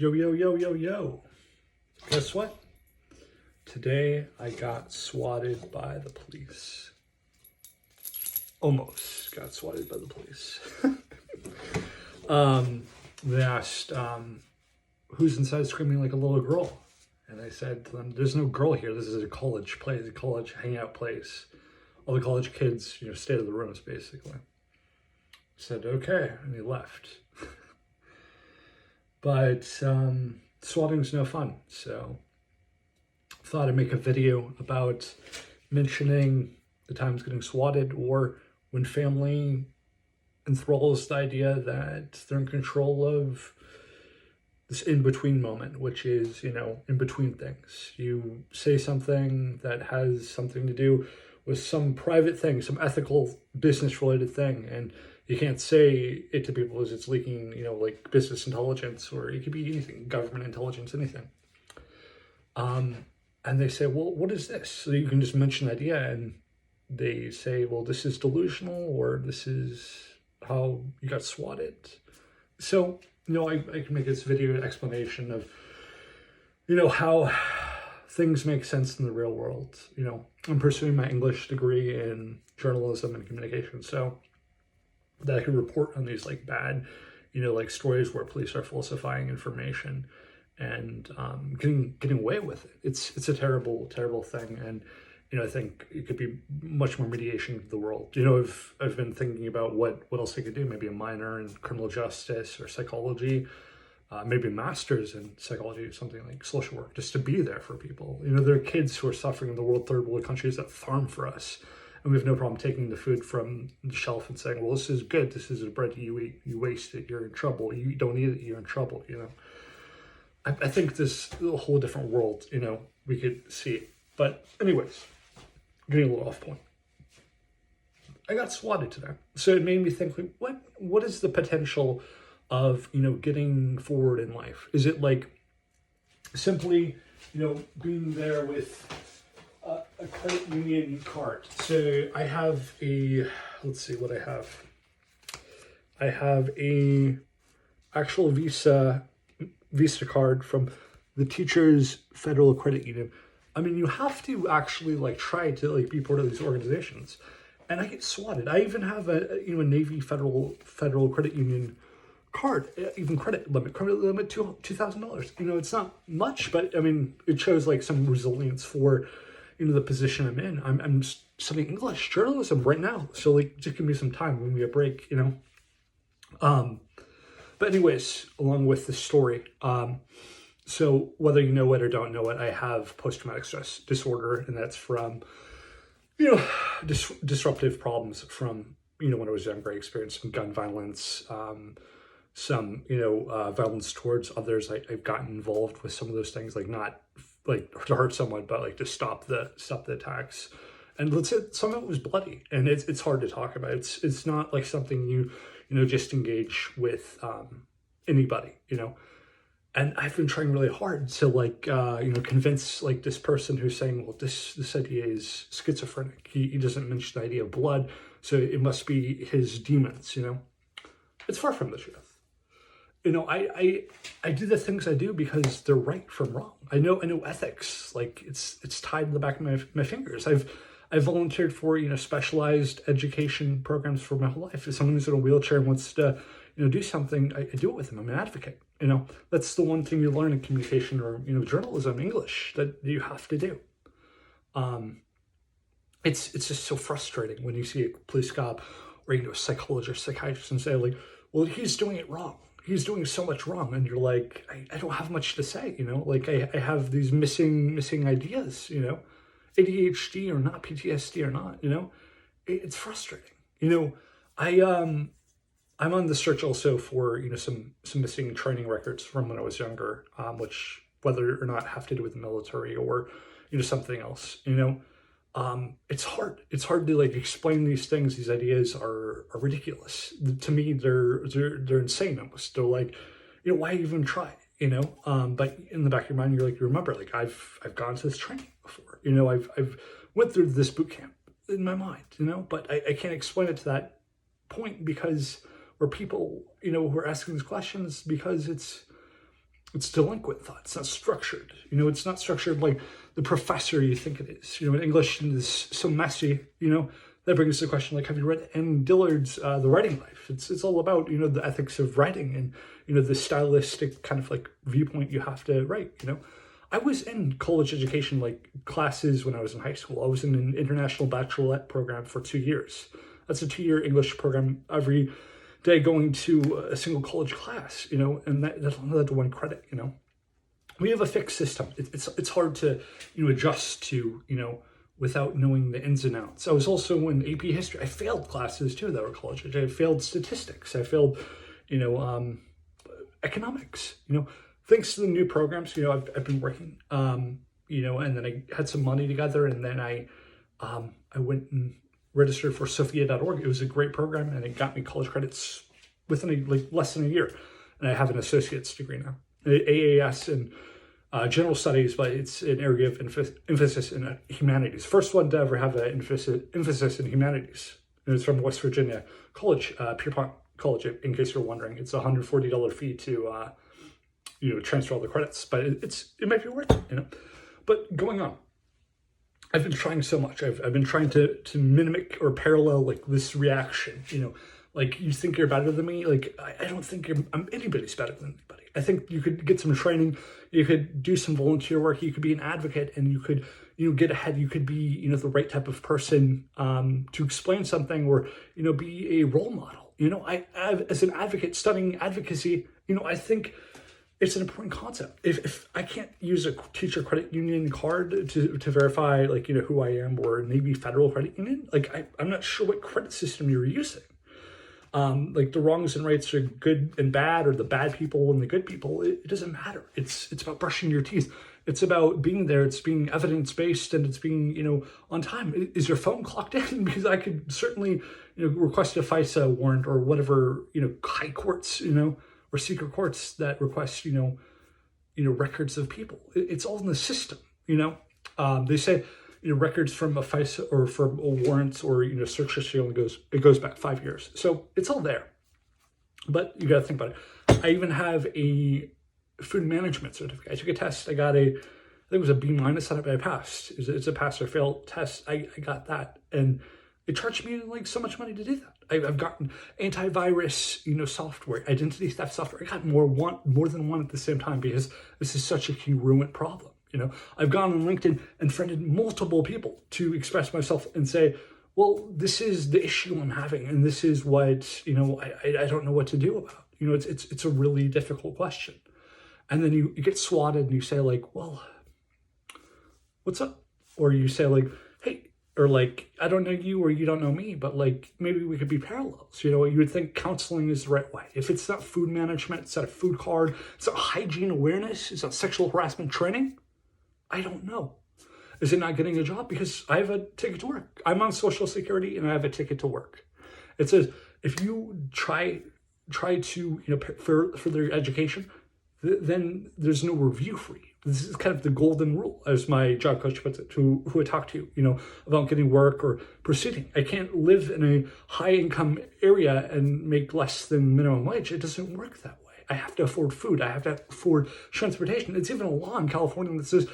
Yo, yo, yo, yo, yo. Guess what? Today I got swatted by the police. Almost got swatted by the police. They asked, who's inside screaming like a little girl? And I said to them, there's no girl here. This is a college place, a college hangout place. All the college kids, stayed in the rooms, basically. I said, okay, and he left. But swatting's no fun, so I thought I'd make a video about mentioning the times getting swatted, or when family enthralls the idea that they're in control of this in-between moment, which is, in between things. You say something that has something to do with some private thing, some ethical business-related thing, and you can't say it to people as it's leaking, like business intelligence, or it could be anything, government intelligence, anything. And they say, well, what is this? So you can just mention the idea, and they say, well, this is delusional, or this is how you got swatted. So, I can make this video an explanation of, how things make sense in the real world. I'm pursuing my English degree in journalism and communication, so that I could report on these bad, stories where police are falsifying information and getting away with it. It's a terrible, terrible thing, and I think it could be much more mediation of the world. I've been thinking about what else I could do. Maybe a minor in criminal justice or psychology, maybe a master's in psychology or something like social work, just to be there for people. There are kids who are suffering in the world, third world countries that farm for us. And we have no problem taking the food from the shelf and saying, well, this is good. This is the bread you eat. You waste it, you're in trouble. You don't eat it, you're in trouble, I think this is a whole different world, we could see it. But anyways, getting a little off point. I got swatted today. So it made me think, what is the potential of, getting forward in life? Is it simply, being there with a credit union card? So I have let's see what I have. I have a actual Visa card from the Teachers Federal Credit Union. I mean, you have to actually try to be part of these organizations, and I get swatted. I even have a Navy Federal Credit Union card, even credit limit $2,000. It's not much, but I mean, it shows some resilience for the position I'm in. I'm studying English journalism right now, so just give me some time, give me a break, But anyways, along with the story, so whether you know it or don't know it, I have post-traumatic stress disorder, and that's from, disruptive problems from, when I was younger. I experienced some gun violence, some, violence towards others. I've gotten involved with some of those things, not to hurt someone, but to stop the attacks. And let's say some of it was bloody, and it's hard to talk about. It's not something you just engage with anybody, And I've been trying really hard to convince this person who's saying, well, this idea is schizophrenic. He doesn't mention the idea of blood, so it must be his demons, It's far from the truth. I do the things I do because they're right from wrong. I know ethics. It's tied to the back of my fingers. I've volunteered for specialized education programs for my whole life. If someone who's in a wheelchair and wants to do something, I do it with them. I'm an advocate. That's the one thing you learn in communication or journalism, English, that you have to do. It's just so frustrating when you see a police cop or a psychologist, psychiatrist, and say well, he's doing it wrong. He's doing so much wrong, and you're I don't have much to say. I have these missing ideas. ADHD or not, PTSD or not. It's frustrating. I'm on the search also for some missing training records from when I was younger, which whether or not have to do with the military or something else. It's hard. It's hard to explain these things. These ideas are ridiculous to me. They're insane almost. They're why even try? But in the back of your mind, you're you remember I've gone to this training before. I've went through this boot camp in my mind. But I can't explain it to that point because or people, who are asking these questions because it's It's delinquent thought. It's not structured. You know, it's not structured like the professor you think it is. You know, in English is so messy, you know, that brings us to the question, like, have you read Anne Dillard's The Writing Life? It's all about, you know, the ethics of writing and, you know, the stylistic kind of like viewpoint you have to write, you know. I was in college education, like classes when I was in high school. I was in an international bachelorette program for 2 years. That's a 2-year English program every day going to a single college class, you know, and that's only led to 1 credit, you know. We have a fixed system. It's hard to, you know, adjust to, you know, without knowing the ins and outs. I was also in AP history. I failed classes too that were college age. I failed statistics. I failed, you know, economics, you know. Thanks to the new programs, you know, I've been working, you know, and then I had some money together, and then I went and registered for Sophia.org. It was a great program, and it got me college credits within like less than a year, and I have an associate's degree now, AAS in general studies, but it's an area of emphasis in humanities. First one to ever have an emphasis in humanities. And it's from West Virginia College, Pierpont College. In case you're wondering, it's a $140 fee to you know, transfer all the credits, but it might be worth it, you know. But going on, I've been trying so much. I've been trying to mimic or parallel like this reaction, you know. Like, you think you're better than me? Like, I don't think anybody's better than anybody. I think you could get some training, you could do some volunteer work, you could be an advocate, and you could, you know, get ahead. You could be, you know, the right type of person to explain something, or, you know, be a role model. You know, as an advocate studying advocacy, you know, I think it's an important concept. If I can't use a teacher credit union card to verify, like, you know, who I am, or a Navy Federal Credit Union, like, I'm not sure what credit system you're using. Like, the wrongs and rights are good and bad, or the bad people and the good people. It doesn't matter. It's about brushing your teeth. It's about being there. It's being evidence-based, and it's being, you know, on time. Is your phone clocked in? Because I could certainly, you know, request a FISA warrant, or whatever, you know, high courts, you know, or secret courts that request, you know, records of people. It's all in the system, you know. They say, you know, records from a FISA or from a warrant, or, you know, search history only goes back 5 years. So it's all there. But you got to think about it. I even have a food management certificate. I took a test. I got I think it was a B- on it, but I passed. It's a pass or fail test. I got that. And it charged me like so much money to do that. I've gotten antivirus, you know, software, identity theft software. I got more than one at the same time, because this is such a congruent problem. You know, I've gone on LinkedIn and friended multiple people to express myself and say, well, this is the issue I'm having, and this is what, you know, I don't know what to do about. You know, it's a really difficult question. And then you get swatted, and you say, like, well, what's up? Or you say, like, hey, or like, I don't know you, or you don't know me, but like, maybe we could be parallels. You know, you would think counseling is the right way. If it's not food management, it's not a food card, it's not hygiene awareness, it's not sexual harassment training, I don't know. Is it not getting a job? Because I have a ticket to work. I'm on Social Security, and I have a ticket to work. It says, if you try to, you know, further your education, then there's no review for you. This is kind of the golden rule, as my job coach puts it, who I talk to, you know, about getting work or proceeding. I can't live in a high income area and make less than minimum wage. It doesn't work that way. I have to afford food. I have to afford transportation. It's even a law in California that says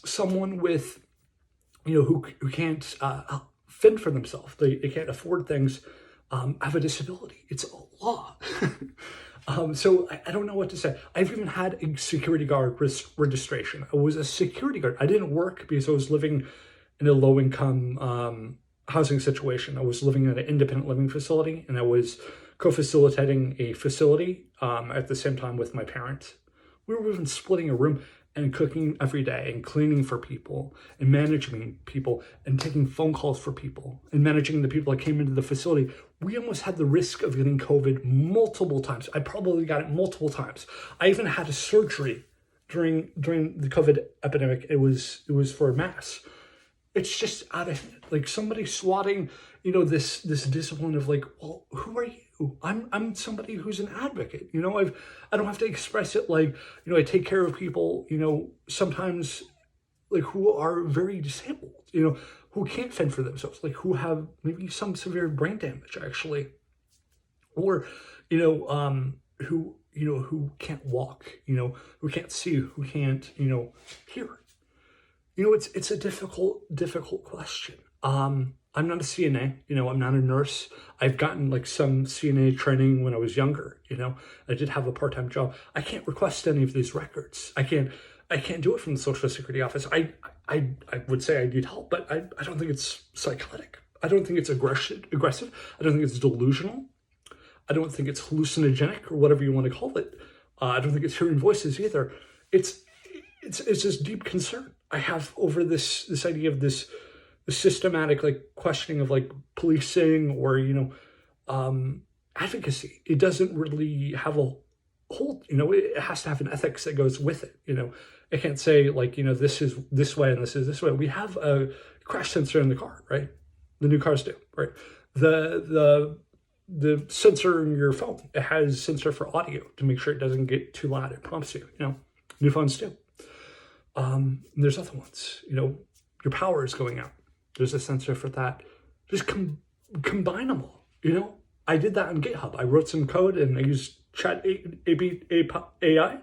someone with, you know, who can't fend for themselves, they can't afford things, have a disability. It's a law. So I don't know what to say. I've even had a security guard registration. I was a security guard. I didn't work because I was living in a low-income housing situation. I was living in an independent living facility, and I was co-facilitating a facility at the same time with my parents. We were even splitting a room and cooking every day and cleaning for people and managing people and taking phone calls for people and managing the people that came into the facility. We almost had the risk of getting COVID multiple times. I probably got it multiple times. I even had a surgery during the COVID epidemic. It was for a mass. It's just out of hand. Like, somebody swatting, you know, this discipline of like, well, who are you? I'm somebody who's an advocate. You know, I don't have to express it like, you know, I take care of people, you know, sometimes like who are very disabled, you know, who can't fend for themselves, like who have maybe some severe brain damage actually, or, you know, who, who can't walk, who can't see, who can't, hear? It's a difficult question. I'm not a CNA, I'm not a nurse. I've gotten like some CNA training when I was younger, I did have a part-time job. I can't request any of these records. I can't do it from the Social Security office. I would say I need help, but I don't think it's psychotic. I don't think it's aggressive. I don't think it's delusional. I don't think it's hallucinogenic or whatever you want to call it. I don't think it's hearing voices either. It's this deep concern I have over this idea of this systematic like questioning of like policing or advocacy. It doesn't really have a whole, it has to have an ethics that goes with it. It can't say like, this is this way and this is this way. We have a crash sensor in the car, right? The new cars do, right? The sensor in your phone, it has sensor for audio to make sure it doesn't get too loud. It prompts you, new phones do. There's other ones, your power is going out. There's a sensor for that. Just combine them all, I did that on GitHub. I wrote some code and I used Chat AI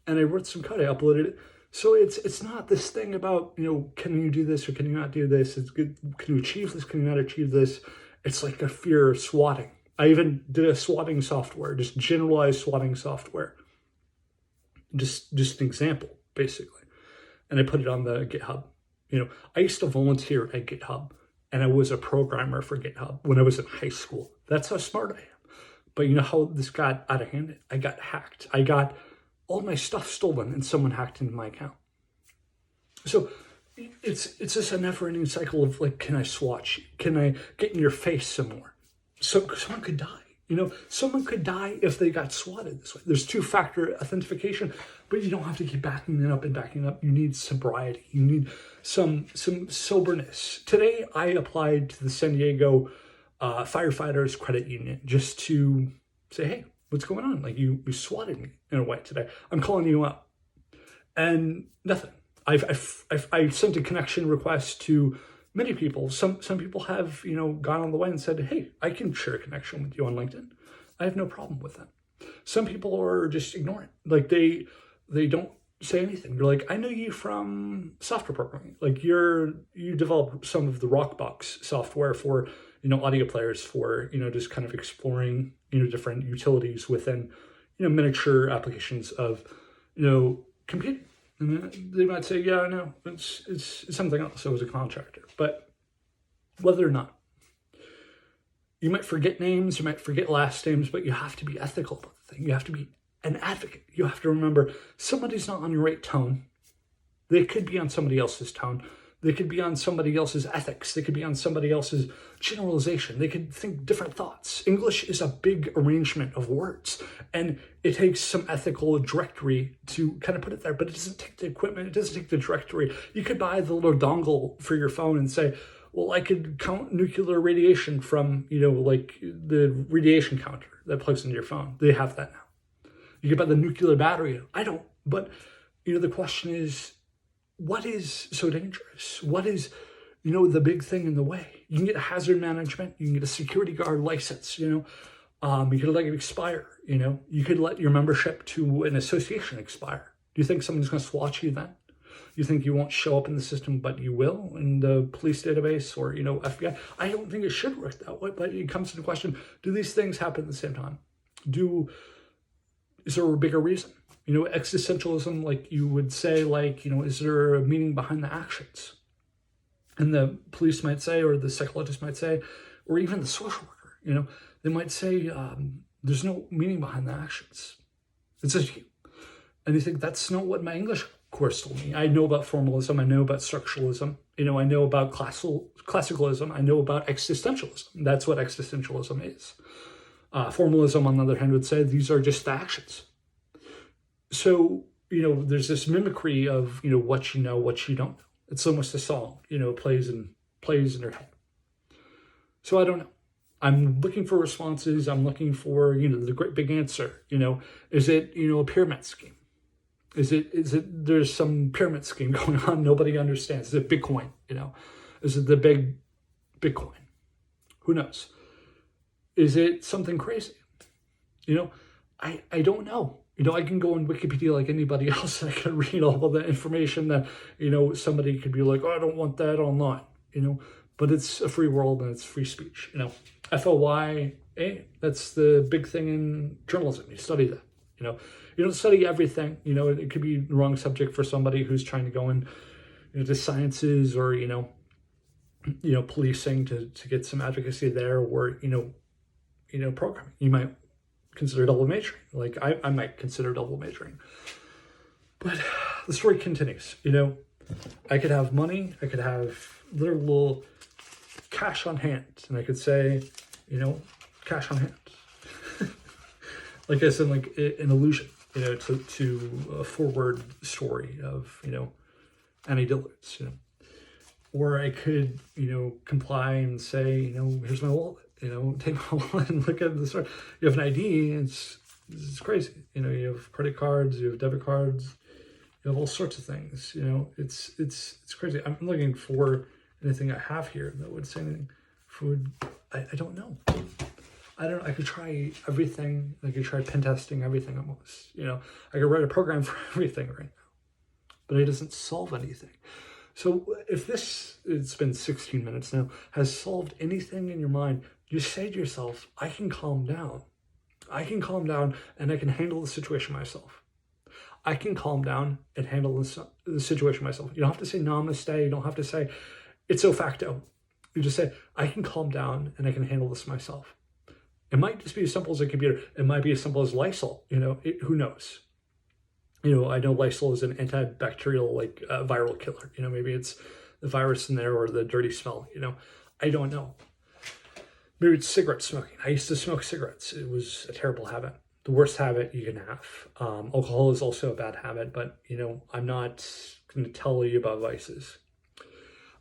and I wrote some code. I uploaded it. So it's not this thing about, can you do this or can you not do this? It's good. Can you achieve this? Can you not achieve this? It's like a fear of swatting. I even did a swatting software, just generalized swatting software. Just an example, basically. And I put it on the GitHub. I used to volunteer at GitHub and I was a programmer for GitHub when I was in high school. That's how smart I am. But you know how this got out of hand? I got hacked. I got all my stuff stolen and someone hacked into my account. So it's just a never-ending cycle of like, can I swatch you? Can I get in your face some more? So someone could die. Someone could die if they got swatted this way. There's two-factor authentication, but you don't have to keep backing it up and backing up. You need sobriety. You need some soberness. Today, I applied to the San Diego Firefighters Credit Union just to say, hey, what's going on? Like you swatted me in a way today. I'm calling you up. And nothing. I sent a connection request to many people. Some people have, gone on the way and said, hey, I can share a connection with you on LinkedIn. I have no problem with that. Some people are just ignorant. Like they don't say anything. You're like, I know you from software programming. Like you developed some of the Rockbox software for, audio players for, just kind of exploring, different utilities within, miniature applications of, computing. And they might say, yeah, no, it's something else. I was a contractor. But whether or not, you might forget names, you might forget last names, but you have to be ethical about the thing. You have to be an advocate. You have to remember somebody's not on your right tone. They could be on somebody else's tone. They could be on somebody else's ethics. They could be on somebody else's generalization. They could think different thoughts. English is a big arrangement of words, and it takes some ethical directory to kind of put it there, but it doesn't take the equipment. It doesn't take the directory. You could buy the little dongle for your phone and say, well, I could count nuclear radiation from, like the radiation counter that plugs into your phone. They have that now. You could buy the nuclear battery. I don't, but, the question is, what is so dangerous? What is, the big thing in the way? You can get hazard management. You can get a security guard license, you could let it expire, You could let your membership to an association expire. Do you think someone's going to swatch you then? You think you won't show up in the system, but you will in the police database or, FBI? I don't think it should work that way, but it comes to the question, do these things happen at the same time? Is there a bigger reason? Existentialism, like you would say, like, is there a meaning behind the actions? And the police might say, or the psychologist might say, or even the social worker, they might say, there's no meaning behind the actions. It's just you. And you think that's not what my English course told me. I know about formalism. I know about structuralism. I know about classicalism. I know about existentialism. That's what existentialism is. Formalism, on the other hand, would say these are just the actions. So, there's this mimicry of, what you know, what you don't know. It's almost a song, plays in your head. So I don't know. I'm looking for responses. I'm looking for, the great big answer. Is it, a pyramid scheme? Is it there's some pyramid scheme going on nobody understands? Is it Bitcoin? Is it the big Bitcoin? Who knows? Is it something crazy? I don't know. I can go on Wikipedia like anybody else. I can read all of the information that, somebody could be like, oh, I don't want that online, but it's a free world and it's free speech, FOIA, that's the big thing in journalism. You study that, you don't study everything, it could be the wrong subject for somebody who's trying to go in, to sciences or, policing to get some advocacy there, or, programming. You might consider double majoring. Like I might consider double majoring. But the story continues. I could have money, I could have literal cash on hand, and I could say, cash on hand. Like I said, like an illusion, to a forward story of, Annie Dillard's, Or I could, comply and say, here's my wallet. Take my wallet and look at the store. You have an ID, and it's crazy. You have credit cards, you have debit cards, you have all sorts of things. It's crazy. I'm looking for anything I have here that would say anything. Food, I don't know. I don't know. I could try everything. I could try pen testing everything almost. I could write a program for everything right now, but it doesn't solve anything. So if this, it's been 16 minutes now, has solved anything in your mind, you say to yourself, I can calm down. I can calm down and I can handle the situation myself. I can calm down and handle the situation myself. You don't have to say namaste. You don't have to say ipso facto. You just say, I can calm down and I can handle this myself. It might just be as simple as a computer. It might be as simple as Lysol. Who knows? I know Lysol is an antibacterial, viral killer. Maybe it's the virus in there or the dirty smell. I don't know. Maybe it's cigarette smoking. I used to smoke cigarettes. It was a terrible habit. The worst habit you can have. Alcohol is also a bad habit, but, I'm not going to tell you about vices.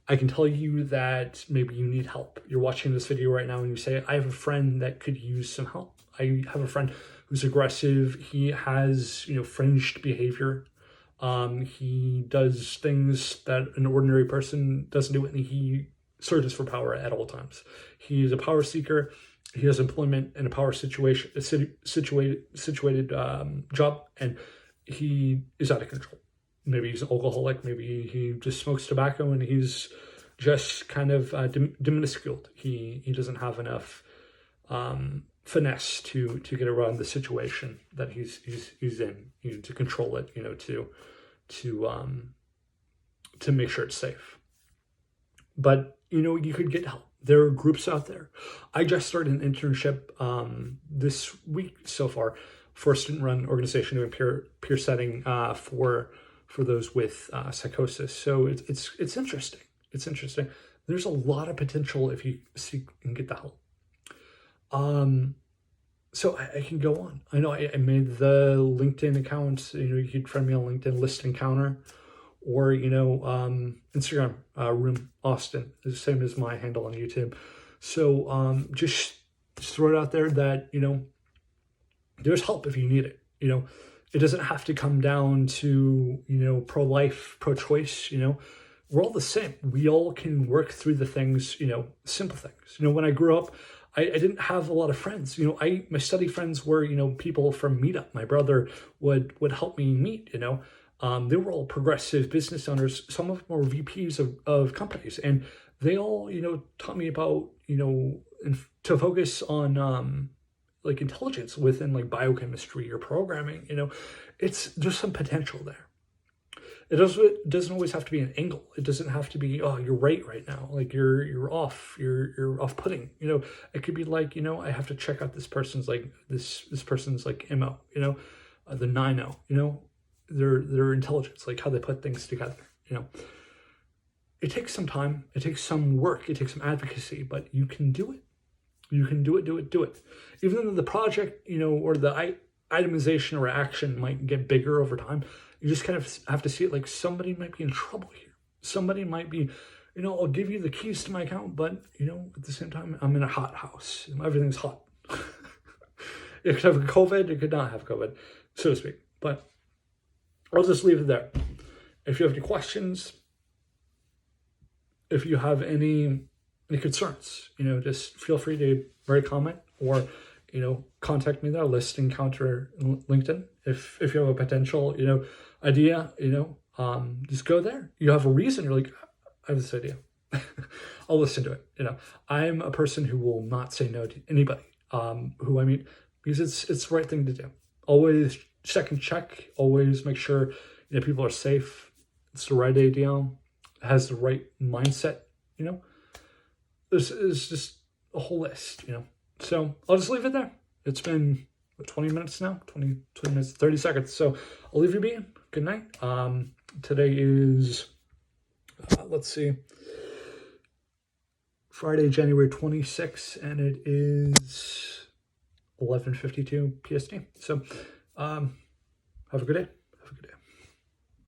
I can tell you that maybe you need help. You're watching this video right now and you say, I have a friend that could use some help. I have a friend who's aggressive. He has, fringed behavior. He does things that an ordinary person doesn't do, and he searches for power at all times. He's a power seeker. He has employment in a power situation, situated job, and he is out of control. Maybe he's an alcoholic. Maybe he just smokes tobacco and he's just kind of minusculed. He doesn't have enough finesse to get around the situation that he's in, to control it, to make sure it's safe. But you could get help. There are groups out there. I just started an internship this week so far for a student-run organization doing peer setting for those with psychosis. So it's interesting. It's interesting. There's a lot of potential if you seek and get the help. So I can go on. I know I made the LinkedIn account. You could friend me on LinkedIn, List Encounter, or Instagram, Room Austin, is the same as my handle on YouTube. So just throw it out there that there's help if you need it. It doesn't have to come down to pro-life, pro-choice. We're all the same. We all can work through the things. Simple things. When I grew up, I didn't have a lot of friends. My study friends were, people from Meetup. My brother would help me meet, they were all progressive business owners. Some of them were VPs of companies. And they all, taught me about, to focus on, intelligence within biochemistry or programming. There's some potential there. It doesn't always have to be an angle. It doesn't have to be, oh, you're right now. You're off. You're off putting. It could be I have to check out this person's this person's MO. The 9-0. Their intelligence, how they put things together. It takes some time. It takes some work. It takes some advocacy, but you can do it. You can do it. Even though the project, or the itemization or action might get bigger over time, you just kind of have to see it somebody might be in trouble here. Somebody might be, I'll give you the keys to my account, but, at the same time, I'm in a hot house. Everything's hot. It could have COVID. It could not have COVID, so to speak. But I'll just leave it there. If you have any questions, if you have any concerns, just feel free to write a comment or, contact me there, list encounter LinkedIn. If you have a potential, idea, just go there. You have a reason. You're like, I have this idea. I'll listen to it. I'm a person who will not say no to anybody who I meet, because it's the right thing to do. Always second check. Always make sure people are safe. It's the right idea. Has the right mindset. There's just a whole list. So I'll just leave it there. It's been 20 minutes now. 20 minutes, 30 seconds. So I'll leave you be. Good night. Today is let's see. Friday, January 26th, and it is 11:52 PST. So, have a good day. Have a good day.